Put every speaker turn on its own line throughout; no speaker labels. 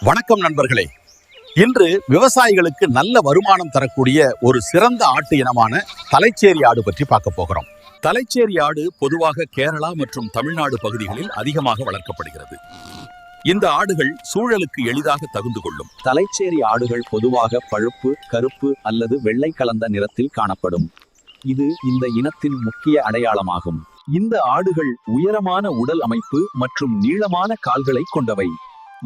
வணக்கம் நண்பர்களே. இன்று விவசாயிகளுக்கு நல்ல வருமானம் தரக்கூடிய ஒரு சிறந்த ஆட்டு இனமான தலைச்சேரி ஆடு பற்றி பார்க்க போகிறோம். தலைச்சேரி ஆடு பொதுவாக கேரளா மற்றும் தமிழ்நாடு பகுதிகளில் அதிகமாக வளர்க்கப்படுகிறது. இந்த ஆடுகள் சூழலுக்கு எளிதாக தகுந்து கொள்ளும்.
தலைச்சேரி ஆடுகள் பொதுவாக பழுப்பு, கருப்பு அல்லது வெள்ளை கலந்த நிறத்தில் காணப்படும். இது இந்த இனத்தின் முக்கிய அடையாளமாகும். இந்த ஆடுகள் உயரமான உடல் அமைப்பு மற்றும் நீளமான கால்களை கொண்டவை.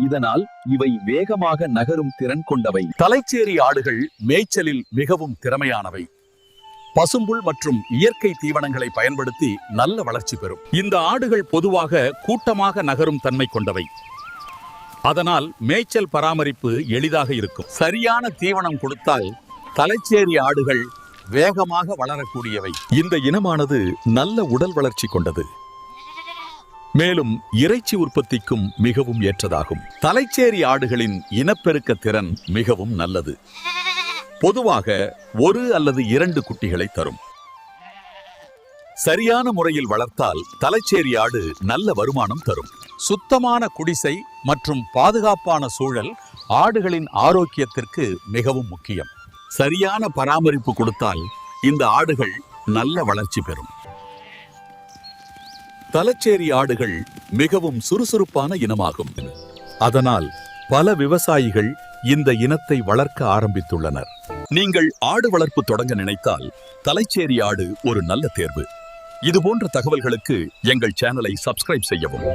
இதனால் இவை வேகமாக நகரும் திறன் கொண்டவை.
தலைச்சேரி ஆடுகள் மேய்ச்சலில் மிகவும் திறமையானவை. பசும்புல் மற்றும் இயற்கை தீவனங்களை பயன்படுத்தி நல்ல வளர்ச்சி பெறும். இந்த ஆடுகள் பொதுவாக கூட்டமாக நகரும் தன்மை கொண்டவை. அதனால் மேய்ச்சல் பராமரிப்பு எளிதாக இருக்கும். சரியான தீவனம் கொடுத்தால் தலைச்சேரி ஆடுகள் வேகமாக வளரக்கூடியவை. இந்த இனமானது நல்ல உடல் வளர்ச்சி கொண்டது. மேலும் இறைச்சி உற்பத்திக்கும் மிகவும் ஏற்றதாகும். தலைச்சேரி ஆடுகளின் இனப்பெருக்க திறன் மிகவும் நல்லது. பொதுவாக 1 அல்லது 2 குட்டிகளை தரும். சரியான முறையில் வளர்த்தால் தலைச்சேரி ஆடு நல்ல வருமானம் தரும். சுத்தமான குடிசை மற்றும் பாதுகாப்பான சூழல் ஆடுகளின் ஆரோக்கியத்திற்கு மிகவும் முக்கியம். சரியான பராமரிப்பு கொடுத்தால் இந்த ஆடுகள் நல்ல வளர்ச்சி பெறும். தலைச்சேரி ஆடுகள் மிகவும் சுறுசுறுப்பான இனமாகும். அதனால் பல விவசாயிகள் இந்த இனத்தை வளர்க்க ஆரம்பித்துள்ளனர். நீங்கள் ஆடு வளர்ப்பு தொடங்க நினைத்தால் தலைச்சேரி ஆடு ஒரு நல்ல தேர்வு. இதுபோன்ற தகவல்களுக்கு எங்கள் சேனலை சப்ஸ்கிரைப் செய்யவும்.